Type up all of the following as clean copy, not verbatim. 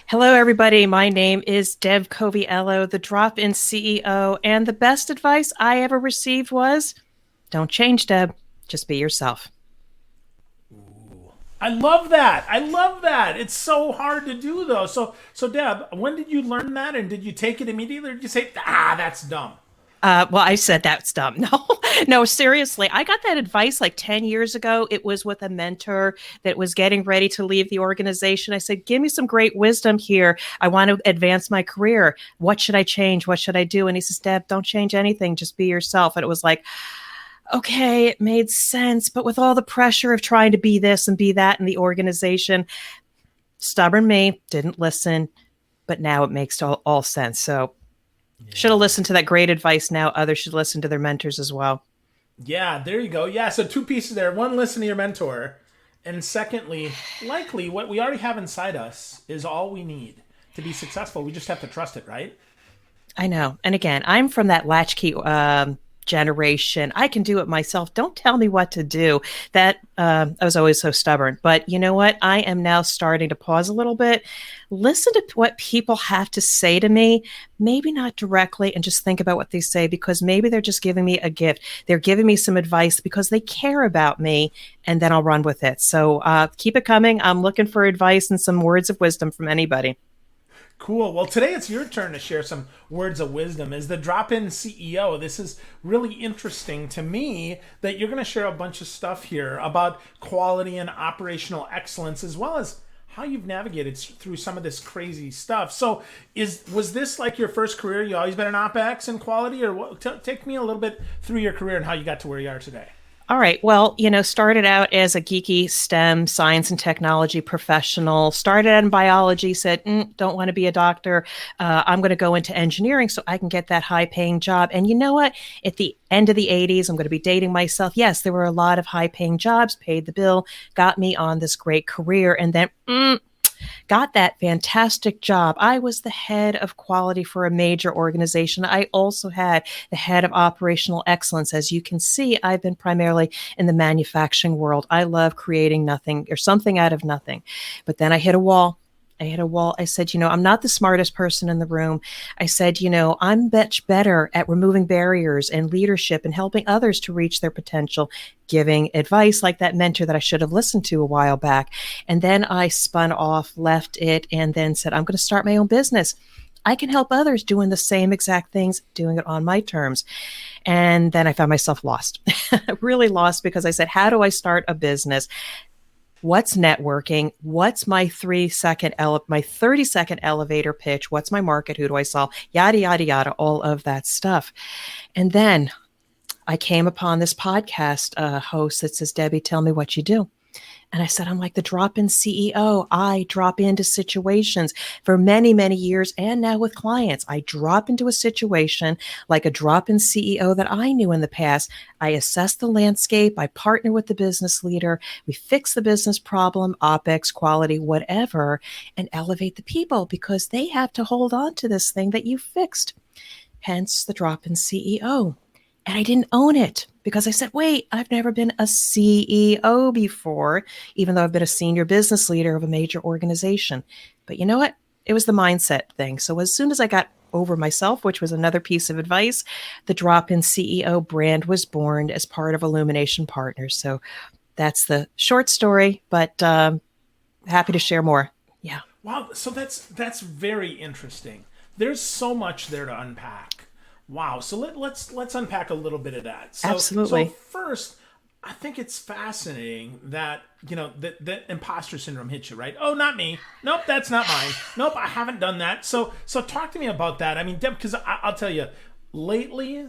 Hello, everybody. My name is Deb Coviello, the drop-in CEO, and the best advice I ever received was, don't change, Deb. Just be yourself. I love that. I love that. It's so hard to do though. So Deb, when did you learn that, and did you take it immediately, or did you say, that's dumb? Well, I said that's dumb. No, no, seriously. I got that advice like 10 years ago. It was with a mentor that was getting ready to leave the organization. I said, give me some great wisdom here. I want to advance my career. What should I change? What should I do? And he says, Deb, don't change anything. Just be yourself. And it was like, okay, it made sense. But with all the pressure of trying to be this and be that in the organization, stubborn me didn't listen. But now it makes all sense. So should have listened to that great advice. Now others should listen to their mentors as well. Yeah, there you go. Yeah, so two pieces there. One, listen to your mentor. And secondly, likely what we already have inside us is all we need to be successful. We just have to trust it, right? I know. And again, I'm from that latchkey generation. I can do it myself. Don't tell me what to do. That I was always so stubborn. But you know what? I am now starting to pause a little bit, listen to what people have to say to me, maybe not directly, and just think about what they say, because maybe they're just giving me a gift. They're giving me some advice because they care about me, and then I'll run with it. So keep it coming. I'm looking for advice and some words of wisdom from anybody. Cool. Well, today it's your turn to share some words of wisdom. As the drop in CEO, this is really interesting to me that you're going to share a bunch of stuff here about quality and operational excellence, as well as how you've navigated through some of this crazy stuff. So, was this like your first career? You always been an OpEx and quality, or what? Take me a little bit through your career and how you got to where you are today. All right. Well, started out as a geeky STEM science and technology professional, started out in biology, said, don't want to be a doctor. I'm going to go into engineering so I can get that high paying job. And you know what? At the end of the 80s, I'm going to be dating myself. Yes, there were a lot of high paying jobs, paid the bill, got me on this great career. And then, got that fantastic job. I was the head of quality for a major organization. I also had the head of operational excellence. As you can see, I've been primarily in the manufacturing world. I love creating nothing or something out of nothing. But then I hit a wall. I said, I'm not the smartest person in the room. I said, I'm much better at removing barriers and leadership and helping others to reach their potential, giving advice like that mentor that I should have listened to a while back. And then I spun off, left it, and then said, I'm going to start my own business. I can help others doing the same exact things, doing it on my terms. And then I found myself lost, really lost, because I said, how do I start a business? What's networking? What's my 30-second elevator pitch? What's my market? Who do I solve? Yada, yada, yada, all of that stuff. And then I came upon this podcast host that says, Debbie, tell me what you do. And I said, I'm like the drop-in CEO. I drop into situations for many, many years. And now with clients, I drop into a situation like a drop-in CEO that I knew in the past. I assess the landscape. I partner with the business leader. We fix the business problem, OpEx, quality, whatever, and elevate the people because they have to hold on to this thing that you fixed. Hence the drop-in CEO. And I didn't own it because I said, wait, I've never been a CEO before, even though I've been a senior business leader of a major organization. But you know what? It was the mindset thing. So as soon as I got over myself, which was another piece of advice, the drop-in CEO brand was born as part of Illumination Partners. So that's the short story, but happy to share more. Yeah. Wow, so that's very interesting. There's so much there to unpack. Wow. So let's unpack a little bit of that. So Absolutely. first, I think it's fascinating that that imposter syndrome hits you, right? Oh, not me. Nope, that's not mine. Nope, I haven't done that. So talk to me about that. I mean, Deb, because I'll tell you, lately,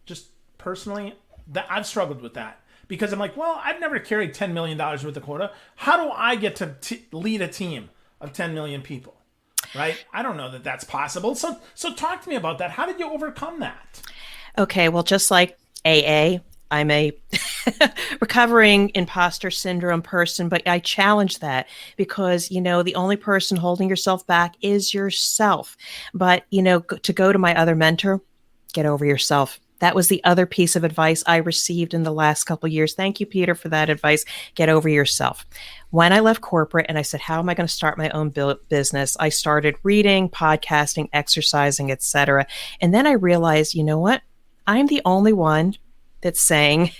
just personally, that I've struggled with that because I'm like, well, I've never carried $10 million worth of quota. How do I get to lead a team of 10 million people? Right? I don't know that that's possible. So talk to me about that. How did you overcome that? Okay, well, just like AA, I'm a recovering imposter syndrome person, but I challenge that because, the only person holding yourself back is yourself. But, to go to my other mentor, get over yourself. That was the other piece of advice I received in the last couple of years. Thank you, Peter, for that advice. Get over yourself. When I left corporate and I said, how am I going to start my own business? I started reading, podcasting, exercising, etc. And then I realized, you know what? I'm the only one that's saying,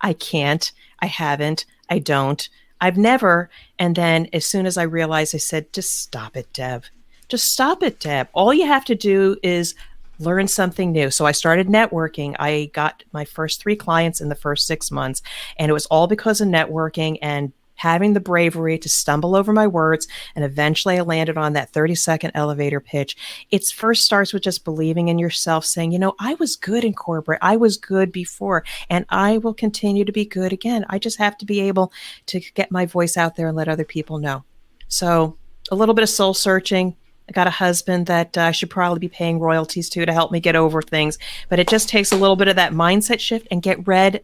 I can't, I haven't, I don't, I've never. And then as soon as I realized, I said, just stop it, Deb. Just stop it, Deb. All you have to do is learn something new. So I started networking. I got my first 3 clients in the first 6 months, and it was all because of networking and having the bravery to stumble over my words. And eventually I landed on that 30-second elevator pitch. It first starts with just believing in yourself, saying, you know, I was good in corporate. I was good before, and I will continue to be good again. I just have to be able to get my voice out there and let other people know. So a little bit of soul searching. I got a husband that I should probably be paying royalties to help me get over things. But it just takes a little bit of that mindset shift and get rid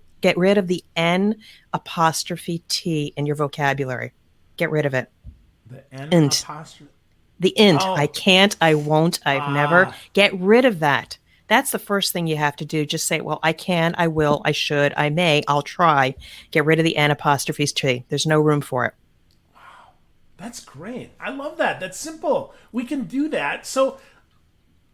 of the N apostrophe T in your vocabulary. Get rid of it. The N Int. apostrophe. The int. I Oh, can't, I won't, I've never. ah, Get rid of that. That's the first thing you have to do. Just say, well, I can, I will, I should, I may, I'll try. Get rid of the N apostrophe T. There's no room for it. that's great. I love that. That's simple. We can do that. So,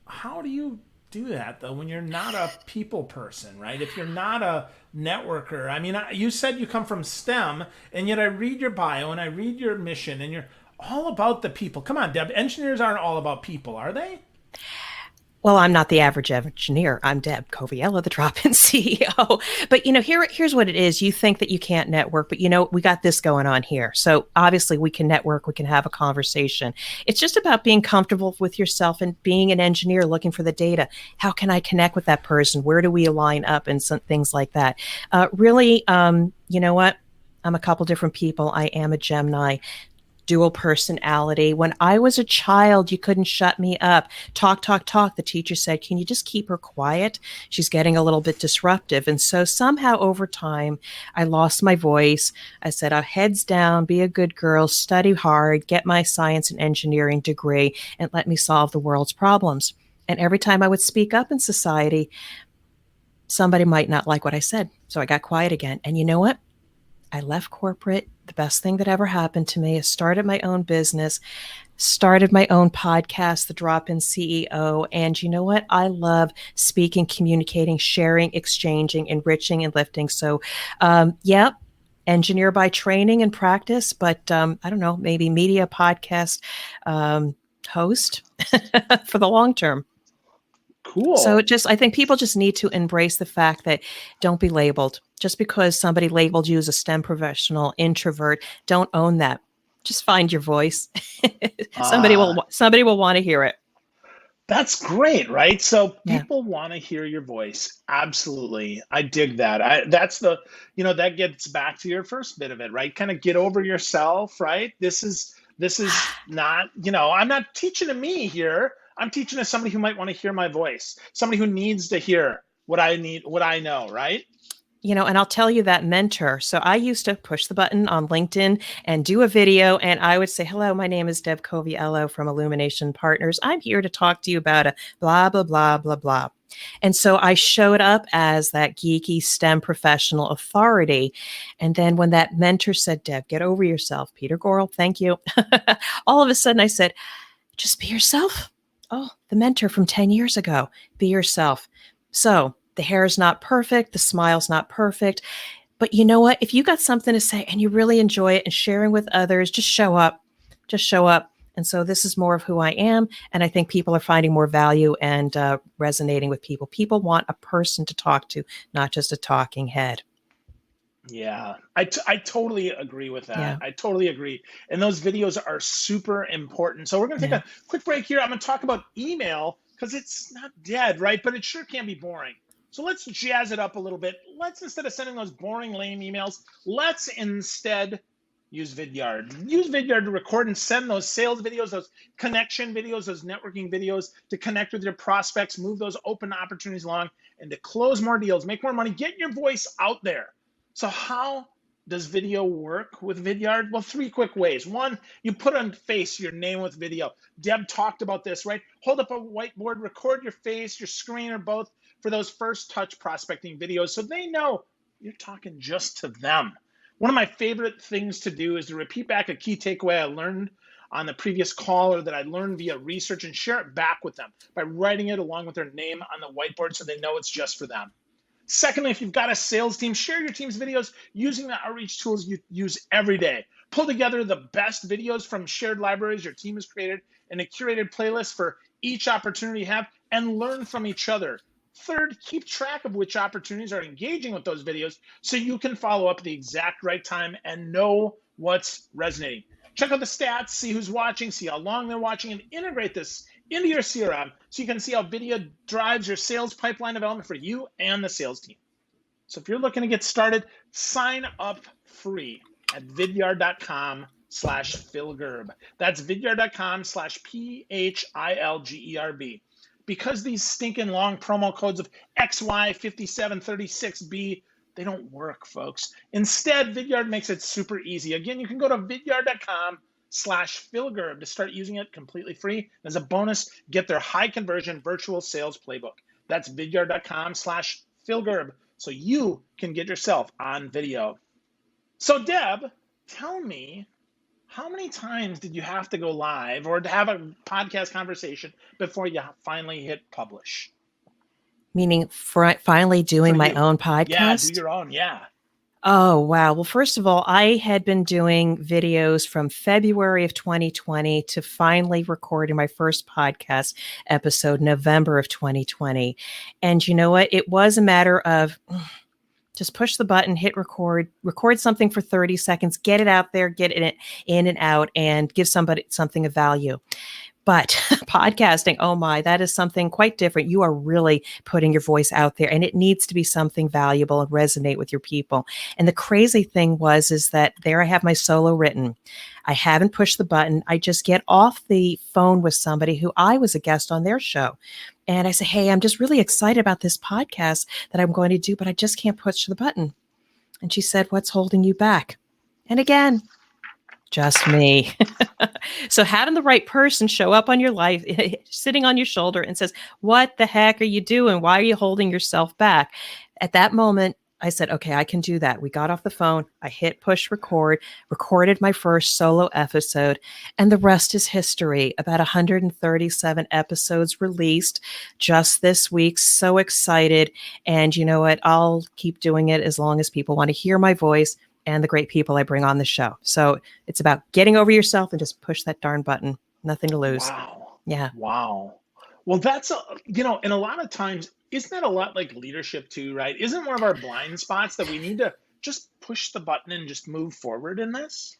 how do you do that though when you're not a people person, right? If you're not a networker, I mean, you said you come from STEM, and yet I read your bio and I read your mission, and you're all about the people. Come on, Deb. Engineers aren't all about people, are they? Well, I'm not the average engineer. I'm Deb Coviello, the drop-in CEO. But here's what it is. You think that you can't network, but we got this going on here. So obviously we can network, we can have a conversation. It's just about being comfortable with yourself and being an engineer looking for the data. How can I connect with that person? Where do we align up and some things like that? Really, you know what? I'm a couple different people. I am a Gemini, dual personality. When I was a child, you couldn't shut me up. Talk, talk, talk. The teacher said, can you just keep her quiet? She's getting a little bit disruptive. And so somehow over time, I lost my voice. I said, heads down, be a good girl, study hard, get my science and engineering degree, and let me solve the world's problems. And every time I would speak up in society, somebody might not like what I said. So I got quiet again. And you know what? I left corporate. The best thing that ever happened to me is started my own business, started my own podcast, The Drop-In CEO. And you know what? I love speaking, communicating, sharing, exchanging, enriching, and lifting. So, yeah, engineer by training and practice, but I don't know, maybe media podcast host for the long term. So Cool. I think people just need to embrace the fact that don't be labeled. Just because somebody labeled you as a STEM professional, introvert, don't own that. Just find your voice. Uh, Somebody will want to hear it. that's great, right? So Yeah. people want to hear your voice. Absolutely. I dig that. That's that gets back to your first bit of it, right? Kind of get over yourself, right? This is not, I'm not teaching to me here. I'm teaching to somebody who might want to hear my voice, somebody who needs to hear what I need, what I know, right? And I'll tell you that mentor. So I used to push the button on LinkedIn and do a video, and I would say, hello, my name is Deb Coviello from Illumination Partners. I'm here to talk to you about a blah, blah, blah, blah, blah. And so I showed up as that geeky STEM professional authority. And then when that mentor said, Deb, get over yourself, Peter Gorel, thank you. All of a sudden I said, just be yourself. Oh, the mentor from 10 years ago, be yourself. So the hair is not perfect. The smile's not perfect. But you know what? If you got something to say and you really enjoy it and sharing with others, just show up. Just show up. And so this is more of who I am. And I think people are finding more value and resonating with people. People want a person to talk to, not just a talking head. Yeah, I totally agree with that. Yeah. I totally agree. And those videos are super important. So we're going to take Yeah. a quick break here. I'm going to talk about email because it's not dead, right? But it sure can be boring. So let's jazz it up a little bit. Let's, instead of sending those boring, lame emails, let's instead use Vidyard. Use Vidyard to record and send those sales videos, those connection videos, those networking videos to connect with your prospects, move those open opportunities along, and to close more deals, make more money, get your voice out there. So how does video work with Vidyard? Well, 3 quick ways. One, you put on face your name with video. Deb talked about this, right? Hold up a whiteboard, record your face, your screen, or both. for those first touch prospecting videos so they know you're talking just to them. One of my favorite things to do is to repeat back a key takeaway I learned on the previous call or that I learned via research and share it back with them by writing it along with their name on the whiteboard so they know it's just for them. Secondly, if you've got a sales team, share your team's videos using the outreach tools you use every day. Pull together the best videos from shared libraries your team has created in a curated playlist for each opportunity you have and learn from each other. Third, keep track of which opportunities are engaging with those videos so you can follow up at the exact right time and know what's resonating. Check out the stats, see who's watching, see how long they're watching, and integrate this into your CRM so you can see how video drives your sales pipeline development for you and the sales team. So if you're looking to get started, sign up free at vidyard.com/philgerb. That's vidyard.com/PHILGERB. Because these stinking long promo codes of XY5736B, they don't work, folks. Instead, Vidyard makes it super easy. Again, you can go to vidyard.com/philgerb to start using it completely free. As a bonus, get their high conversion virtual sales playbook. That's vidyard.com/philgerb so you can get yourself on video. So Deb, tell me, how many times did you have to go live or to have a podcast conversation before you finally hit publish? Meaning finally doing my own Yeah, podcast? do your own, yeah. Oh, wow. Well, first of all, I had been doing videos from February of 2020 to finally recording my first podcast episode, November of 2020. And you know what? It was a matter of just push the button, hit record something for 30 seconds, get it out there, get it in and out, and give somebody something of value. But podcasting, oh my, that is something quite different. You are really putting your voice out there, and it needs to be something valuable and resonate with your people. And the crazy thing is that there I have my solo written. I haven't pushed the button. I just get off the phone with somebody who I was a guest on their show. And I say, hey, I'm just really excited about this podcast that I'm going to do, but I just can't push the button. And she said, what's holding you back? And again, just me. So having the right person show up on your life, sitting on your shoulder and says, what the heck are you doing? Why are you holding yourself back? At that moment, I said, okay, I can do that. We got off the phone. I hit push record, recorded my first solo episode, and the rest is history. About 137 episodes released just this week. So excited. And you know what? I'll keep doing it as long as people want to hear my voice and the great people I bring on the show. So it's about getting over yourself and just push that darn button. Nothing to lose. Wow. Yeah. Wow. Well, that's, and a lot of times, isn't that a lot like leadership too, right? Isn't one of our blind spots that we need to just push the button and just move forward in this?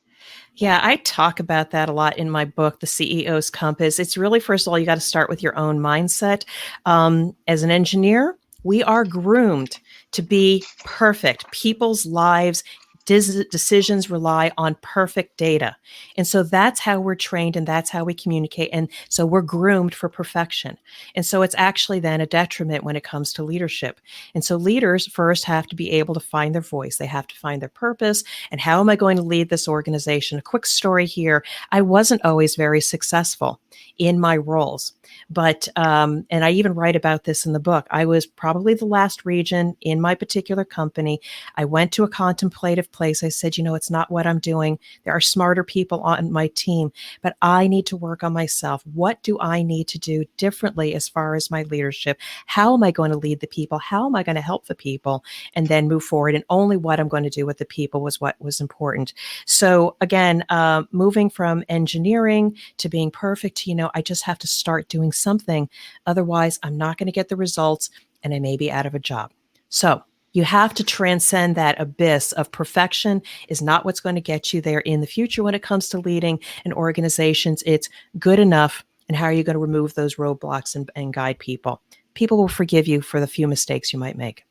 Yeah, I talk about that a lot in my book, The CEO's Compass. It's really, first of all, you got to start with your own mindset. As an engineer, we are groomed to be perfect. People's lives, decisions rely on perfect data. And so that's how we're trained and that's how we communicate. And so we're groomed for perfection. And so it's actually then a detriment when it comes to leadership. And so leaders first have to be able to find their voice. They have to find their purpose. And how am I going to lead this organization? A quick story here. I wasn't always very successful in my roles. But, and I even write about this in the book, I was probably the last region in my particular company. I went to a contemplative place. I said, it's not what I'm doing. There are smarter people on my team, but I need to work on myself. What do I need to do differently as far as my leadership? How am I going to lead the people? How am I going to help the people? And then move forward. And only what I'm going to do with the people was what was important. So again, moving from engineering to being perfect, I just have to start doing something. Otherwise, I'm not going to get the results and I may be out of a job. So you have to transcend that abyss of perfection is not what's going to get you there in the future when it comes to leading in organizations. It's good enough. And how are you going to remove those roadblocks and guide people? People will forgive you for the few mistakes you might make.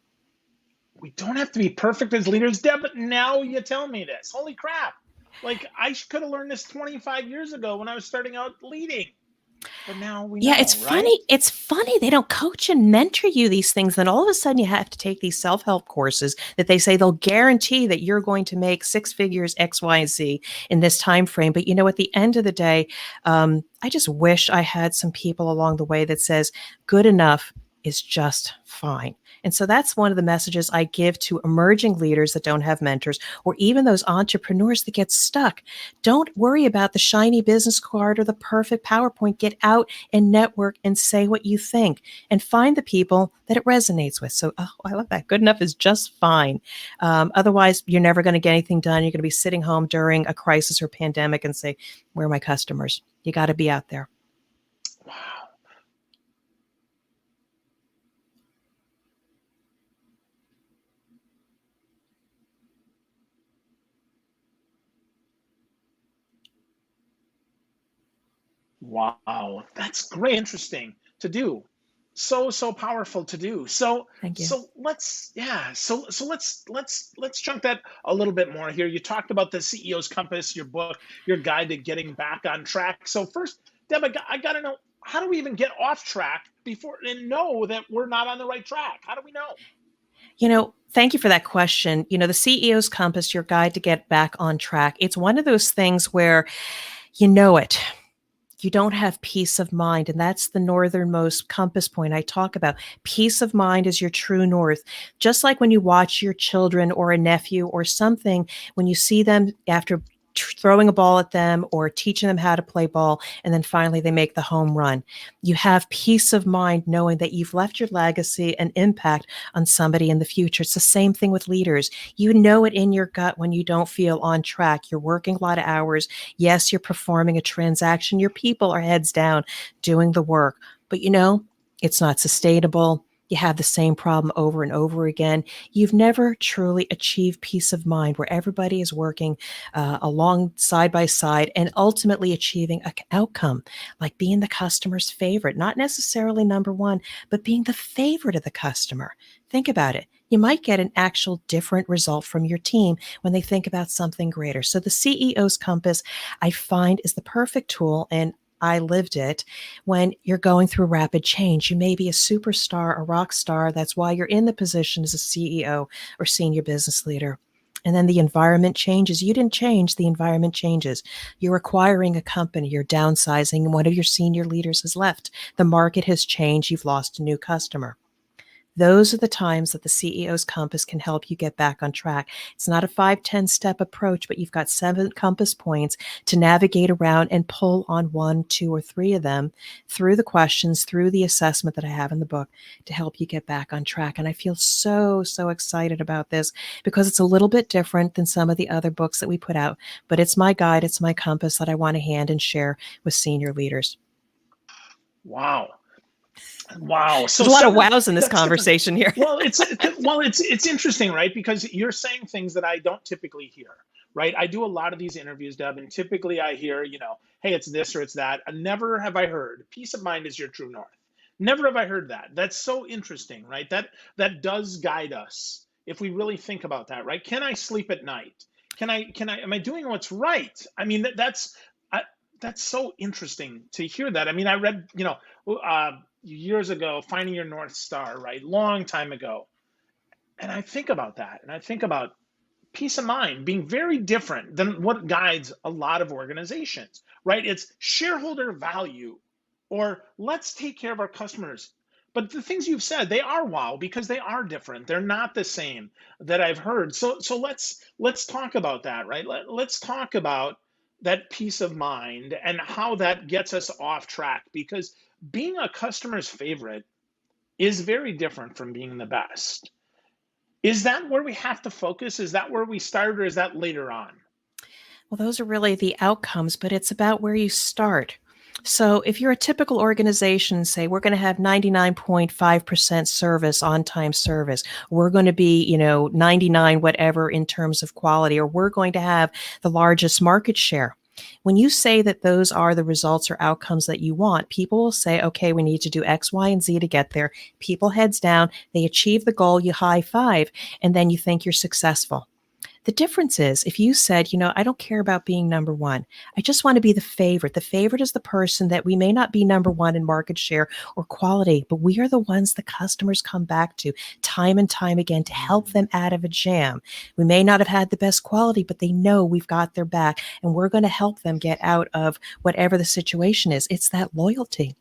We don't have to be perfect as leaders, Deb, but now you tell me this. Holy crap. Like, I could have learned this 25 years ago when I was starting out leading. But now we know, it's funny. It's funny. They don't coach and mentor you these things. Then all of a sudden you have to take these self-help courses that they say they'll guarantee that you're going to make six figures X, Y, Z in this time frame. But at the end of the day, I just wish I had some people along the way that says good enough is just fine. And so that's one of the messages I give to emerging leaders that don't have mentors, or even those entrepreneurs that get stuck. Don't worry about the shiny business card or the perfect PowerPoint. Get out and network and say what you think and find the people that it resonates with. So, oh, I love that. Good enough is just fine. Otherwise, you're never going to get anything done. You're going to be sitting home during a crisis or pandemic and say, where are my customers? You got to be out there. Wow. Wow, that's great, interesting to do. So powerful to do. So Thank you. so let's yeah. So let's chunk that a little bit more here. You talked about the CEO's Compass, your book, your guide to getting back on track. So first, Deb, I got to know, how do we even get off track before and know that we're not on the right track? How do we know? Thank you for that question. The CEO's Compass, your guide to get back on track. It's one of those things where you know it. You don't have peace of mind. And that's the northernmost compass point I talk about. Peace of mind is your true north. Just like when you watch your children or a nephew or something, when you see them after throwing a ball at them or teaching them how to play ball, and then finally they make the home run. You have peace of mind knowing that you've left your legacy and impact on somebody in the future. It's the same thing with leaders. You know it in your gut when you don't feel on track. You're working a lot of hours. Yes, you're performing a transaction. Your people are heads down doing the work, but it's not sustainable. You have the same problem over and over again. You've never truly achieved peace of mind where everybody is working along side by side and ultimately achieving an outcome like being the customer's favorite, not necessarily number one, but being the favorite of the customer. Think about it. You might get an actual different result from your team when they think about something greater. So the CEO's Compass, I find, is the perfect tool, and I lived it when you're going through rapid change. You may be a superstar, a rock star. That's why you're in the position as a CEO or senior business leader. And then the environment changes. You didn't change, the environment changes. You're acquiring a company, you're downsizing, and one of your senior leaders has left. The market has changed, you've lost a new customer. Those are the times that the CEO's Compass can help you get back on track. It's not a 5-10 step approach, but you've got 7 compass points to navigate around and pull on 1, 2, or 3 of them through the questions, through the assessment that I have in the book to help you get back on track. And I feel so excited about this because it's a little bit different than some of the other books that we put out, but it's my guide, it's my compass that I want to hand and share with senior leaders. Wow. Wow. So There's a lot of 7, wows in this that's different. conversation here. Well, it's interesting, right? Because you're saying things that I don't typically hear, right? I do a lot of these interviews, Deb, and typically I hear, hey, it's this or it's that. And never have I heard peace of mind is your true north. Never have I heard that. That's so interesting, right? That does guide us if we really think about that, right? Can I sleep at night? Am I doing what's right? I mean, that's so interesting to hear that. I mean, I read, years ago, Finding Your North Star, right? Long time ago. And I think about that. And I think about peace of mind being very different than what guides a lot of organizations, right? It's shareholder value or let's take care of our customers. But the things you've said, they are wow because they are different. They're not the same that I've heard. So let's talk about that, right? Let's talk about that peace of mind and how that gets us off track because being a customer's favorite is very different from being the best. Is that where we have to focus? Is that where we start or is that later on? Well, those are really the outcomes, but it's about where you start. So if you're a typical organization, say we're going to have 99.5% service, on-time service, we're going to be, 99 whatever in terms of quality, or we're going to have the largest market share. When you say that those are the results or outcomes that you want, people will say, okay, we need to do X, Y, and Z to get there. People heads down, they achieve the goal, you high five, and then you think you're successful. The difference is if you said, I don't care about being number one. I just want to be the favorite. The favorite is the person that we may not be number one in market share or quality, but we are the ones the customers come back to time and time again to help them out of a jam. We may not have had the best quality, but they know we've got their back and we're going to help them get out of whatever the situation is. It's that loyalty.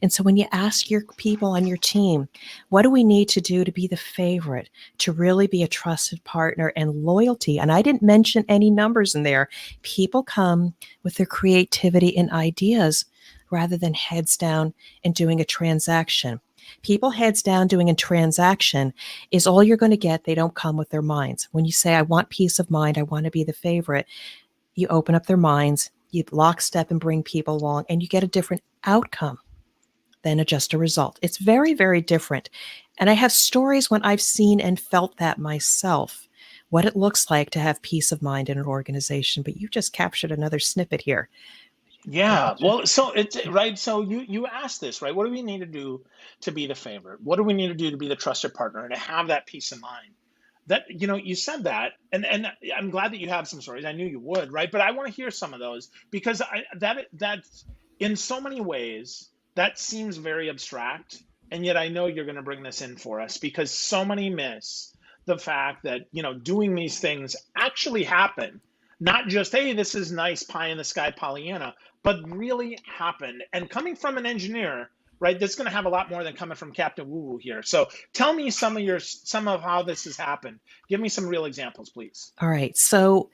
And so when you ask your people on your team, what do we need to do to be the favorite, to really be a trusted partner and loyalty? And I didn't mention any numbers in there. People come with their creativity and ideas rather than heads down and doing a transaction. People heads down doing a transaction is all you're going to get. They don't come with their minds. When you say, I want peace of mind, I want to be the favorite, you open up their minds, you lockstep and bring people along, and you get a different outcome than just a result. It's very, very different. And I have stories when I've seen and felt that myself, what it looks like to have peace of mind in an organization. But you just captured another snippet here. Yeah, well, so it's right. So you asked this, right? What do we need to do to be the favorite? What do we need to do to be the trusted partner and to have that peace of mind? That you said that, and I'm glad that you have some stories. I knew you would, right? But I want to hear some of those because that in so many ways that seems very abstract, and yet I know you're going to bring this in for us because so many miss the fact that doing these things actually happen. Not just, hey, this is nice pie in the sky Pollyanna, but really happened. And coming from an engineer, right, that's going to have a lot more than coming from Captain Woo Woo here. So tell me some of how this has happened. Give me some real examples, please. All right. So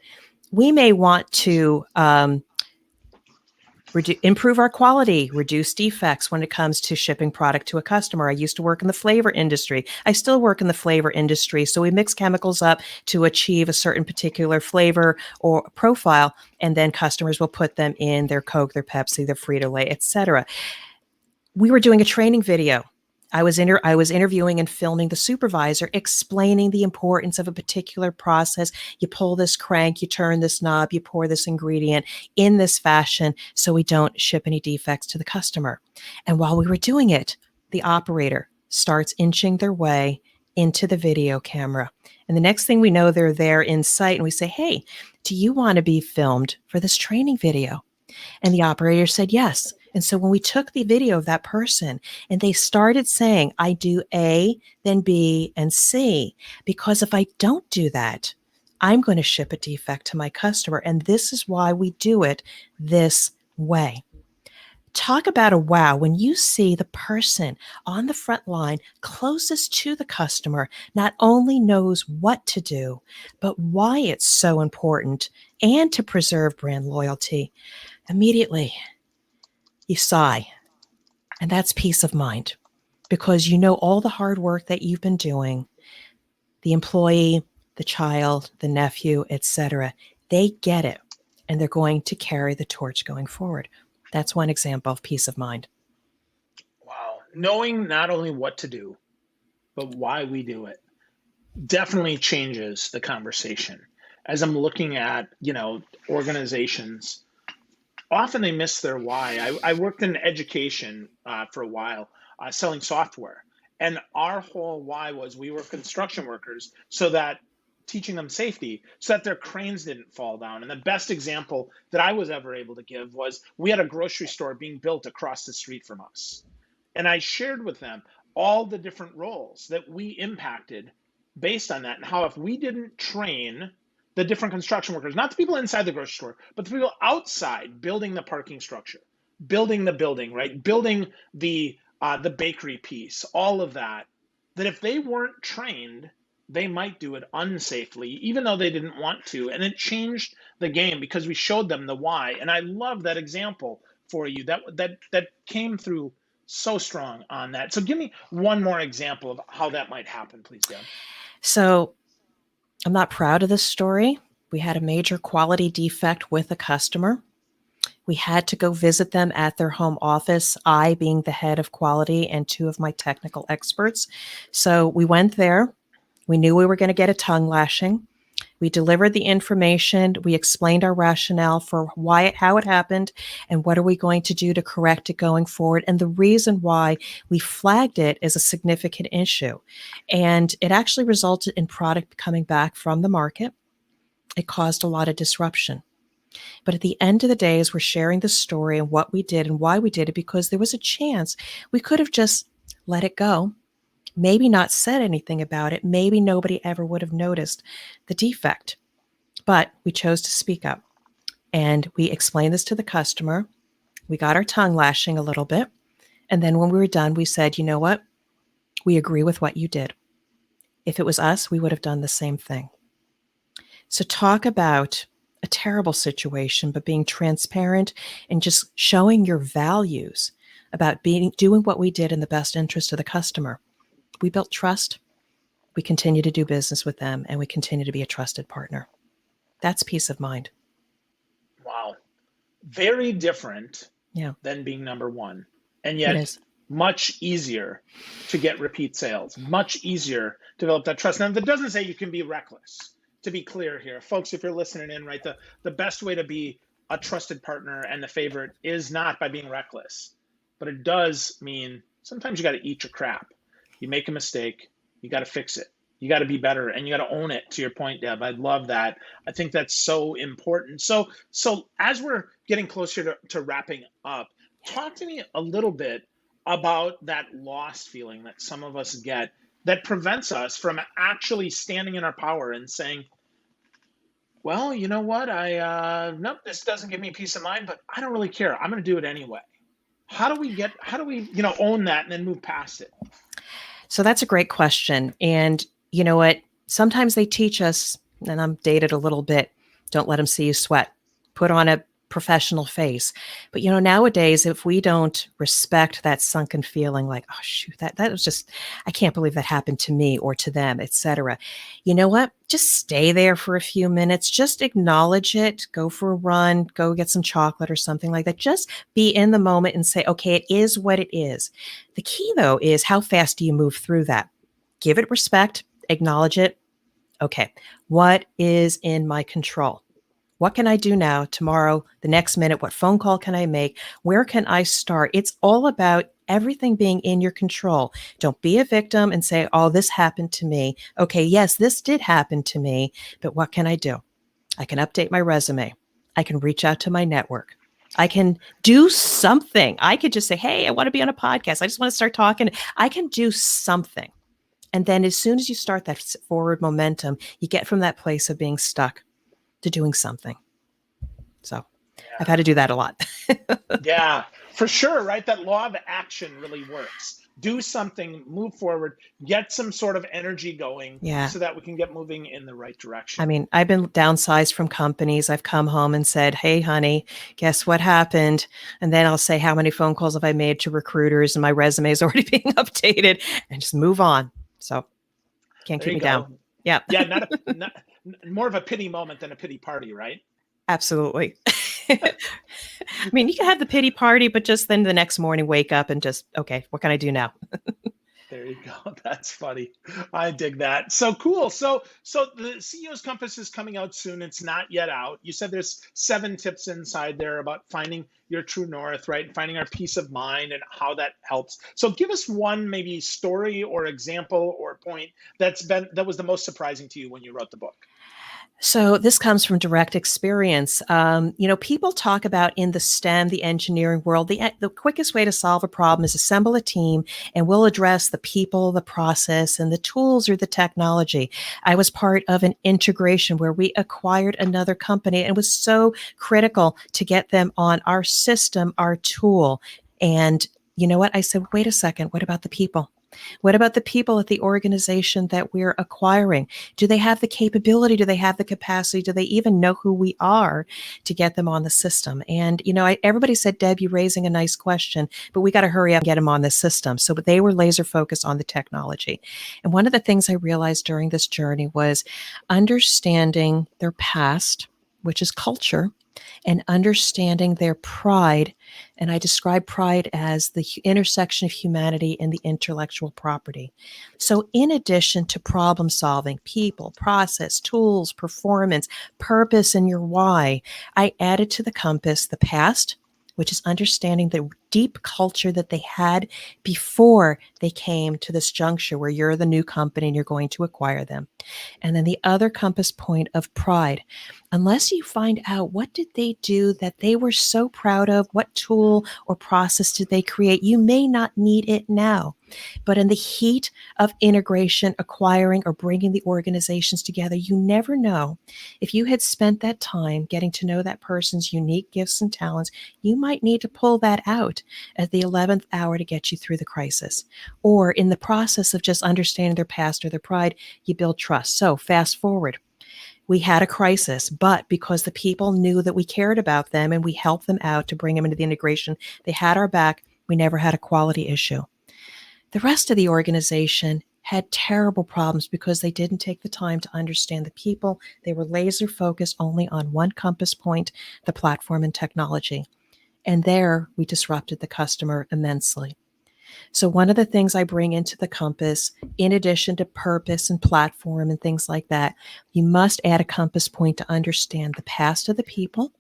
we may want to improve our quality, reduce defects when it comes to shipping product to a customer. I used to work in the flavor industry. I still work in the flavor industry. So we mix chemicals up to achieve a certain particular flavor or profile, and then customers will put them in their Coke, their Pepsi, their Frito-Lay, etc. We were doing a training video. I was interviewing and filming the supervisor, explaining the importance of a particular process. You pull this crank, you turn this knob, you pour this ingredient in this fashion so we don't ship any defects to the customer. And while we were doing it, the operator starts inching their way into the video camera. And the next thing we know, they're there in sight, and we say, hey, do you want to be filmed for this training video? And the operator said yes. And so when we took the video of that person and they started saying, I do A, then B, and C, because if I don't do that, I'm going to ship a defect to my customer. And this is why we do it this way. Talk about a wow when you see the person on the front line closest to the customer not only knows what to do, but why it's so important and to preserve brand loyalty. Immediately, you sigh, and that's peace of mind because you know all the hard work that you've been doing, the employee, the child, the nephew, etc. They get it, and they're going to carry the torch going forward. That's one example of peace of mind. Wow. Knowing not only what to do, but why we do it definitely changes the conversation. As I'm looking at, organizations, often they miss their why. I worked in education for a while, selling software. And our whole why was we were construction workers so that teaching them safety so that their cranes didn't fall down. And the best example that I was ever able to give was we had a grocery store being built across the street from us. And I shared with them all the different roles that we impacted based on that and how if we didn't train the different construction workers, not the people inside the grocery store, but the people outside building the parking structure, building the building, right? Building the bakery piece, all of that, that if they weren't trained, they might do it unsafely, even though they didn't want to. And it changed the game because we showed them the why. And I love that example for you that came through so strong on that. So give me one more example of how that might happen, please, Deb. So I'm not proud of this story. We had a major quality defect with a customer. We had to go visit them at their home office, I being the head of quality and two of my technical experts. So we went there. We knew we were going to get a tongue lashing. We delivered the information. We explained our rationale for how it happened, and what are we going to do to correct it going forward, and the reason why we flagged it as a significant issue. And it actually resulted in product coming back from the market. It caused a lot of disruption. But at the end of the day, as we're sharing the story and what we did and why we did it, because there was a chance we could have just let it go, maybe not said anything about it. Maybe nobody ever would have noticed the defect. But we chose to speak up. And we explained this to the customer. We got our tongue lashing a little bit. And then when we were done, we said, you know what? We agree with what you did. If it was us, we would have done the same thing. So talk about a terrible situation, but being transparent and just showing your values about doing what we did in the best interest of the customer. We built trust. We continue to do business with them, and we continue to be a trusted partner. That's peace of mind. Wow. Very different Yeah, than being number one. And it yet is. much easier to get repeat sales, much easier to develop that trust. Now, that doesn't say you can be reckless, to be clear here. Folks, if you're listening in, right, the best way to be a trusted partner and the favorite is not by being reckless, but it does mean sometimes you got to eat your crap. You make a mistake, you got to fix it. You got to be better and you got to own it, to your point, Deb. I love that. I think that's so important. So as we're getting closer to wrapping up, talk to me a little bit about that lost feeling that some of us get that prevents us from actually standing in our power and saying, well, you know what? Nope, this doesn't give me peace of mind, but I don't really care. I'm going to do it anyway. How do we, own that and then move past it? So that's a great question. And you know what? Sometimes they teach us, and I'm dated a little bit, don't let them see you sweat. Put on a professional face. But nowadays, if we don't respect that sunken feeling like, oh shoot, that was just, I can't believe that happened to me or to them, etc. You know what? Just stay there for a few minutes. Just acknowledge it. Go for a run. Go get some chocolate or something like that. Just be in the moment and say, okay, it is what it is. The key though is how fast do you move through that? Give it respect. Acknowledge it. Okay, what is in my control? What can I do now, tomorrow, the next minute? What phone call can I make? Where can I start? It's all about everything being in your control. Don't be a victim and say, oh, this happened to me. Okay, yes, this did happen to me, but what can I do? I can update my resume. I can reach out to my network. I can do something. I could just say, hey, I want to be on a podcast. I just want to start talking. I can do something. And then as soon as you start that forward momentum, you get from that place of being stuck to doing something. So I've had to do that a lot. Yeah, for sure, right? That law of action really works. Do something, move forward, get some sort of energy going Yeah. so that we can get moving in the right I direction. mean, I've been downsized from companies. I've come home and said, hey, honey, guess what happened? And then I'll say, how many phone calls have I made to recruiters? And my resume is already being updated, and just move on. So can't There keep you me go. down. Yeah. Yeah, not more of a pity moment than a pity party, right? Absolutely. I mean, you can have the pity party, but just then the next morning wake up and just, okay, what can I do now? There you go. That's funny. I dig that. So cool. So the CEO's Compass is coming out soon. It's not yet out. You said there's 7 tips inside there about finding your true north, right? Finding our peace of mind and how that helps. So give us one maybe story or example or point that was the most surprising to you when you wrote the book. So this comes from direct experience. People talk about in the STEM, the engineering world, the quickest way to solve a problem is assemble a team and we'll address the people, the process, and the tools or the technology. I was part of an integration where we acquired another company and it was so critical to get them on our system, our tool. And you know what? I said, wait a second, what about the people? What about the people at the organization that we're acquiring? Do they have the capability? Do they have the capacity? Do they even know who we are to get them on the system? And, everybody said, Deb, you're raising a nice question, but we got to hurry up and get them on the system. So they were laser focused on the technology. And one of the things I realized during this journey was understanding their past, which is culture, and understanding their pride. And I describe pride as the intersection of humanity and the intellectual property. So in addition to problem solving, people, process, tools, performance, purpose, and your why, I added to the compass the past, which is understanding the deep culture that they had before they came to this juncture where you're the new company and you're going to acquire them. And then the other compass point of pride. Unless you find out what did they do that they were so proud of, what tool or process did they create, you may not need it now. But in the heat of integration, acquiring, or bringing the organizations together, you never know. If you had spent that time getting to know that person's unique gifts and talents, you might need to pull that out at the 11th hour to get you through the crisis. Or in the process of just understanding their past or their pride, you build trust. So fast forward. We had a crisis, but because the people knew that we cared about them and we helped them out to bring them into the integration, they had our back. We never had a quality issue. The rest of the organization had terrible problems because they didn't take the time to understand the people. They were laser focused only on one compass point, the platform and technology. And there we disrupted the customer immensely. So one of the things I bring into the compass, in addition to purpose and platform and things like that, you must add a compass point to understand the past of the people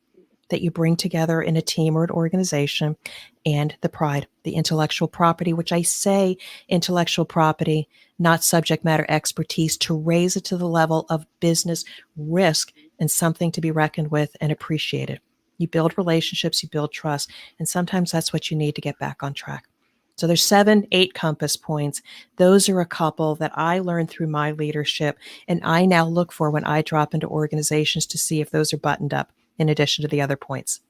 that you bring together in a team or an organization, and the pride, the intellectual property, which I say intellectual property, not subject matter expertise, to raise it to the level of business risk and something to be reckoned with and appreciated. You build relationships, you build trust, and sometimes that's what you need to get back on track. So there's 7, 8 compass points. Those are a couple that I learned through my leadership, and I now look for when I drop into organizations to see if those are buttoned up in addition to the other points.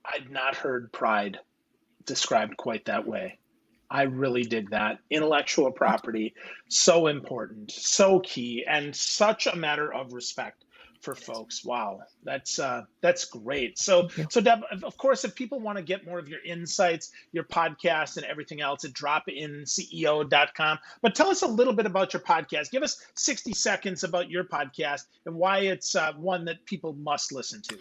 I'd not heard pride described quite that way. I really dig that. Intellectual property, so important, so key, and such a matter of respect for folks. Wow, that's great. So Deb, of course, if people want to get more of your insights, your podcast, and everything else, at dropinceo.com. But tell us a little bit about your podcast. Give us 60 seconds about your podcast and why it's one that people must listen to.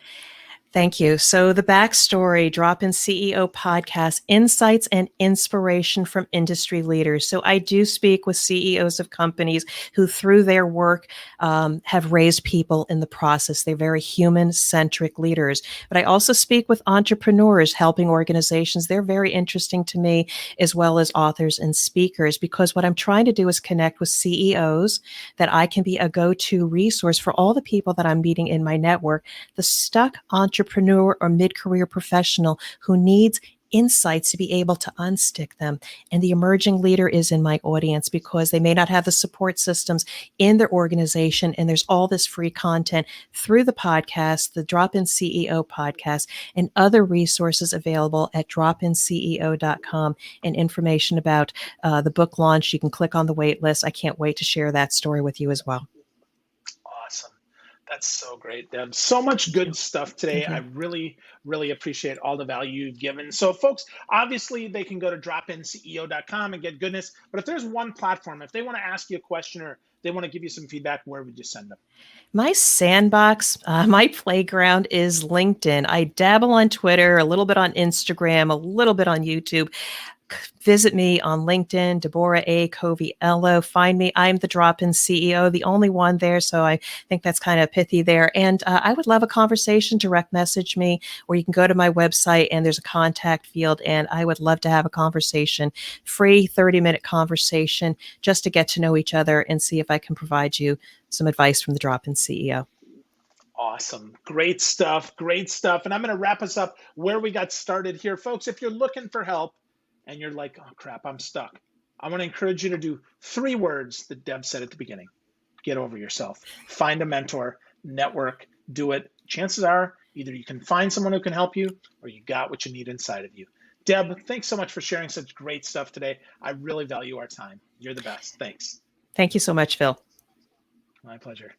Thank you. So the backstory, Drop-In CEO podcast, insights and inspiration from industry leaders. So I do speak with CEOs of companies who, through their work, have raised people in the process. They're very human-centric leaders. But I also speak with entrepreneurs helping organizations. They're very interesting to me, as well as authors and speakers, because what I'm trying to do is connect with CEOs that I can be a go-to resource for all the people that I'm meeting in my network, the stuck entrepreneur or mid-career professional who needs insights to be able to unstick them. And the emerging leader is in my audience because they may not have the support systems in their organization. And there's all this free content through the podcast, the Drop-In CEO podcast, and other resources available at dropinceo.com, and information about the book launch. You can click on the wait list. I can't wait to share that story with you as well. Awesome. That's so great, Deb. So much good stuff today. I really, really appreciate all the value you've given. So folks, obviously they can go to dropinceo.com and get goodness. But if there's one platform, if they want to ask you a question or they want to give you some feedback, where would you send them? My sandbox, my playground is LinkedIn. I dabble on Twitter, a little bit on Instagram, a little bit on YouTube. Visit me on LinkedIn, Deborah A. Coviello. Find me. I'm the Drop-In CEO, the only one there. So I think that's kind of pithy there. And I would love a conversation. Direct message me, or you can go to my website and there's a contact field. And I would love to have a conversation, free 30-minute conversation, just to get to know each other and see if I can provide you some advice from the Drop-In CEO. Awesome. Great stuff. Great stuff. And I'm going to wrap us up where we got started here. Folks, if you're looking for help, and you're like, oh crap, I'm stuck, I want to encourage you to do 3 words that Deb said at the beginning. Get over yourself. Find a mentor, network, do it. Chances are either you can find someone who can help you or you got what you need inside of you. Deb, thanks so much for sharing such great stuff today. I really value our time. You're the best. Thanks. Thank you so much, Phil. My pleasure.